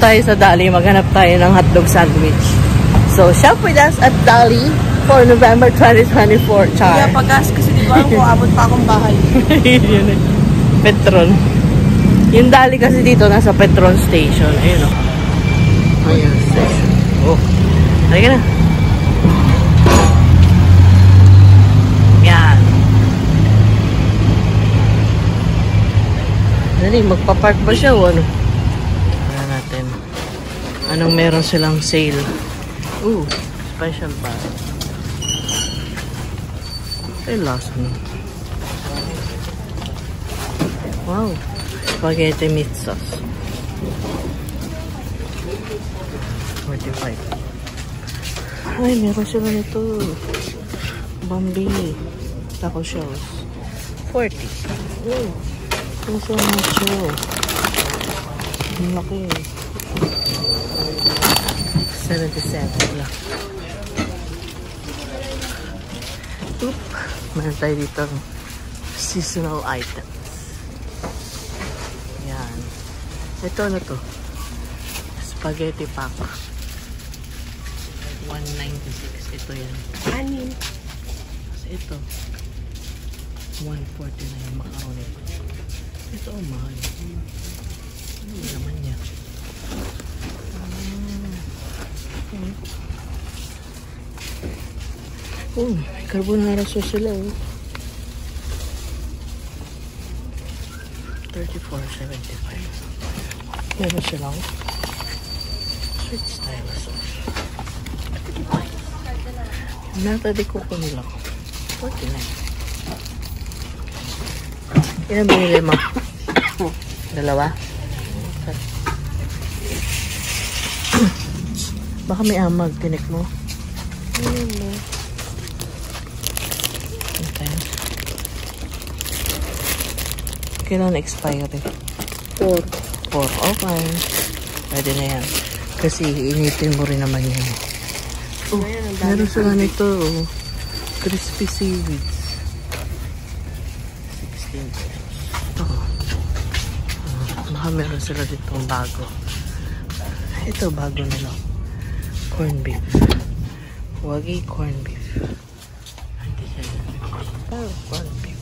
tayo sa Dali. Maghanap tayo ng hotdog sandwich. So, shop with us at Dali for November 2024. Char. Kaya pag-gas kasi di ba ako, abot pa akong bahay. Yun eh. Petron. Yung Dali kasi dito nasa Petron Station. Ayun o. Ayun, station. Oh. Halika na. Yan. Dali, magpa-park ba siya o ano? Tignan natin. Anong meron silang sale? Ooh, special bar. Ay, lasa no. Wow. Spaghetti meat sauce. 45. Ay, meron sila nito. Bambi. Taco shells. 40. Oh. Puso nacho. Ang laki. 77 lang. Oop. Meron tayo dito seasonal items. Yan. Ito ano to? Spaghetti pack. 196. Ito yan. Anin. Ito. 149 macaroni. Ito ang mahal. Ano naman niya? Oh, carbonara sauce sila oh. 34.75. Meron silang sweet style sauce. Nata di kuko nila. 49. Ilan binili mo? Dalawa? Okay. Baka may amag. Tinik mo? Ayun mo. Okay. Kailan expiry? 4. Okay. Pwede na yan. Kasi initin mo rin naman yan. Oh, meron sila nito. Oh. Crispy seaweeds. 16 pesos. Oh. Baka meron sila ditong bago. Ito bago na lang. Corn beef. Wagi corn beef. Hindi siya yan. Pero corn beef.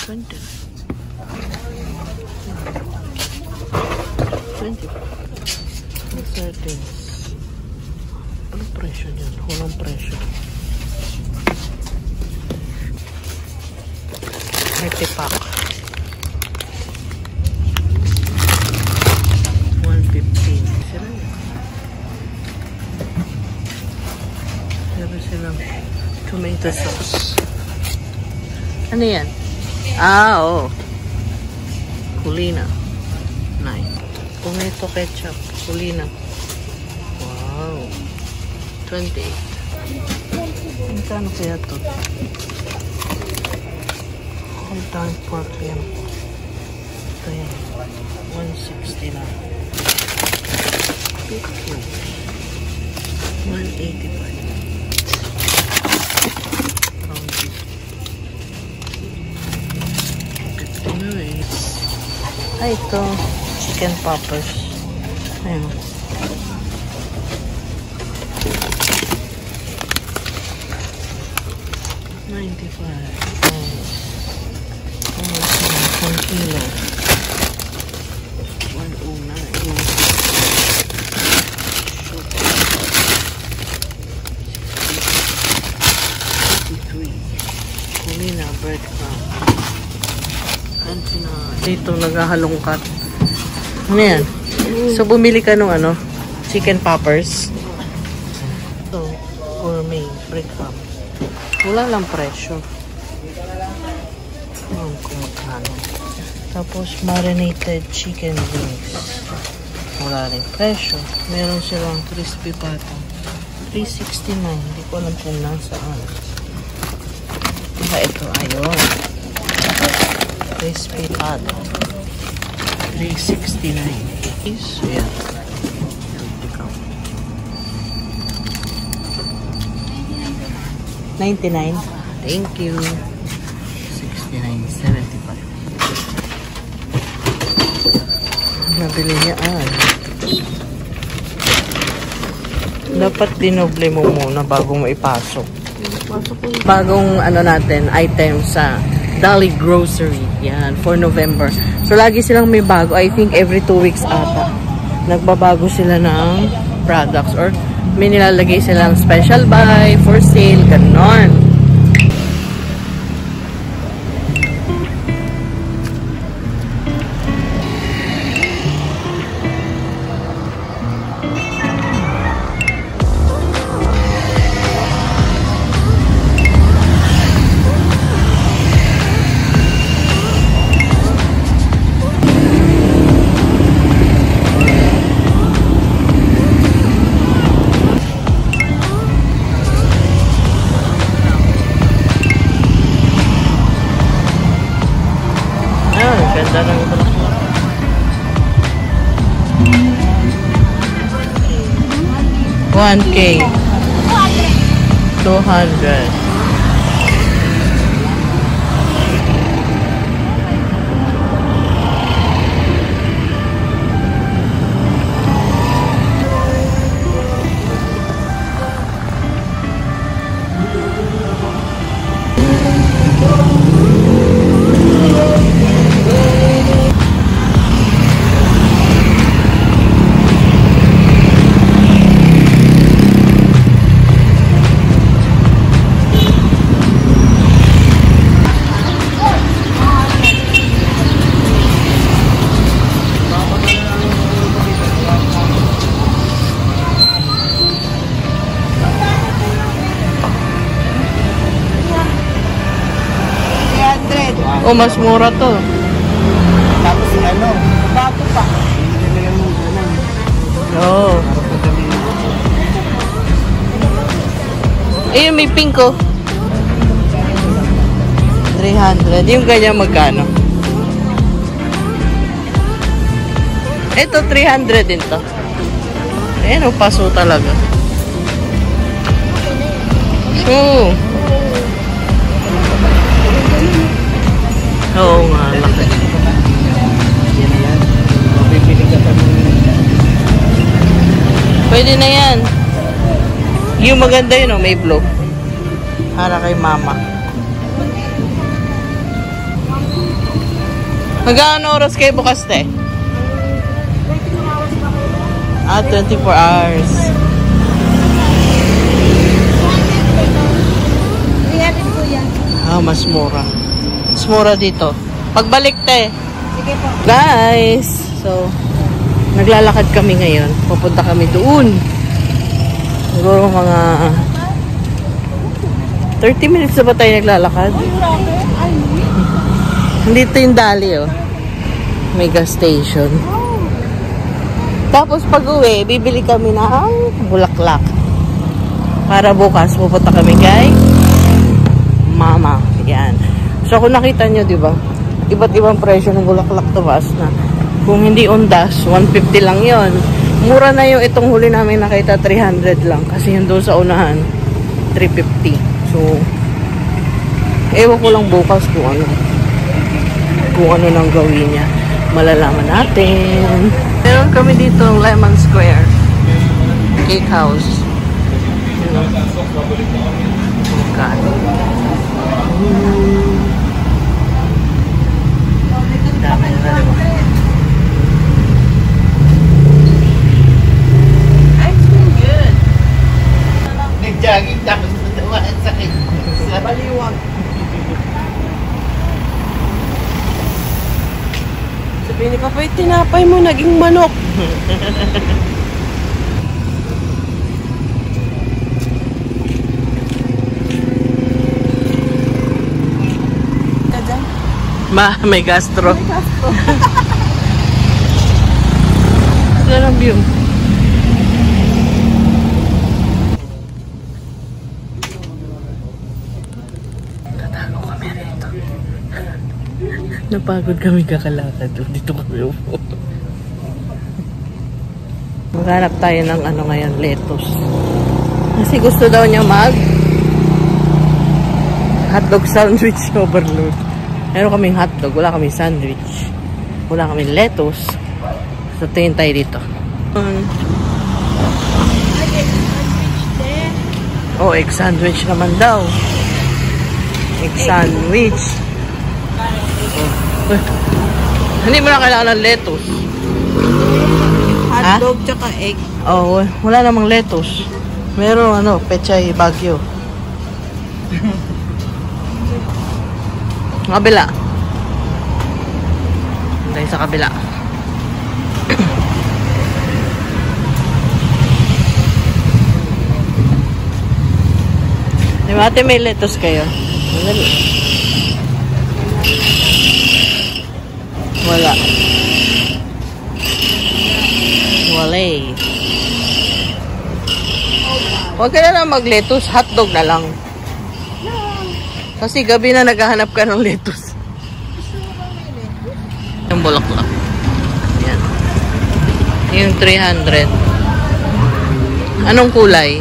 20. 20. Anong presyo niyan? Walang presyo. 30 pack. 115. Sila yan. Meron silang tomato sauce. Ano yan? Ah, oo. Kulina. 9. Tomato ketchup. Kulina. Wow. 28. Magkano kaya ito? Hold down pork yan. Ito yan. 160 lang. 185. Ay, ito. Chicken poppers. Ayun. $95. Oh, 1 kilo. 109. Kulina breadcrumb. Dito naghahalongkat. Ano yan? So bumili ka nung ano? Chicken poppers. So, gourmet breadcrumb. Wala lang presyo. Alam kung magkano. Tapos marinated chicken wings. Wala rin presyo. Meron silang crispy pata. $3.69. Hindi ko alam kung nasaan. Diba ito? Ayun. Crispy pata. $3.69. So yan. $99. Thank you. $69. $79.75. Nabili niya dapat dinoble mo muna bago mo ipasok. Bagong ano natin, item sa Dolly Grocery. Yan, for November. So, lagi silang may bago. I think every 2 weeks ata. Nagbabago sila ng products or may nilalagay silang special buy, for sale, ganon. Ganda ng ito. 1K. 200. Oh, mas mura to. Tapos ano, bago pa. Oh. Eh, may pink ko. 300. Yung ganyan magkano? Ito, 300 din to. Ayan, paso talaga. Oh. Oo nga, laki. Pwede na yan. Yung maganda yun, may blue. Para kay mama. Magkano oras kayo bukas, te? 24 hours. Mas mura. Mas mura dito. Pagbalik, te. Sige po. Guys, so, naglalakad kami ngayon. Pupunta kami doon. Siguro mga 30 minutes na ba tayo naglalakad? Dito yung Dali, oh. May gas station. Tapos pag uwi, bibili kami ng bulaklak. Para bukas, pupunta kami kay mama. Yan. So, kung nakita nyo, di ba? Iba't ibang presyo ng bulaklak, tumaas na. Kung hindi undas, 150 lang yon. Mura na yung itong huli namin nakita, 300 lang. Kasi yung doon sa unahan, 350. So, ewan ko lang bukas kung ano nang gawin niya. Malalaman natin. Meron kami dito ng Lemon Square. Cake house. Magkano? Dami na rin. I'm feeling good. Nag-jogging tapos natamaan sa baliwag. Sabi ni Papa, tinapay mo, naging manok. May gastro. May gastro. Sarap yun. Tatago kami rito. Napagod kami kakalakad. Dito kami upo. Maghanap tayo ng ano ngayon, lettuce. Kasi gusto daw niya hotdog sandwich overload. Meron kaming hotdog, wala kaming sandwich. Wala kaming lettuce. So, tingin tayo dito. Oh, egg sandwich naman daw. Egg sandwich. Oh. Hindi mo na kailangan ng lettuce. Hotdog tsaka egg. Oh, wala namang lettuce. Meron ano, pechay bagyo. Kabila. Dahil sa kabila. Diba ate, may lettuce kayo? Wala. Wala eh. Huwag ka na lang mag-lettuce, hotdog na lang. Kasi gabi na naghahanap ka ng lettuce. Yung bulaklak. Yan. Yung 300. Anong kulay?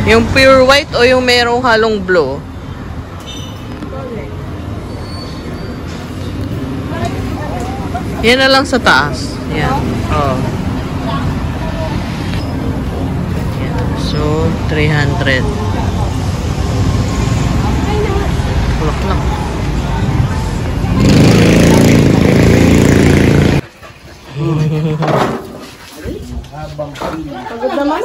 Yung pure white o yung merong halong blue? Yan na lang sa taas. Yan. Oh. Yan. So, 300. Bulaklak. Pagod naman.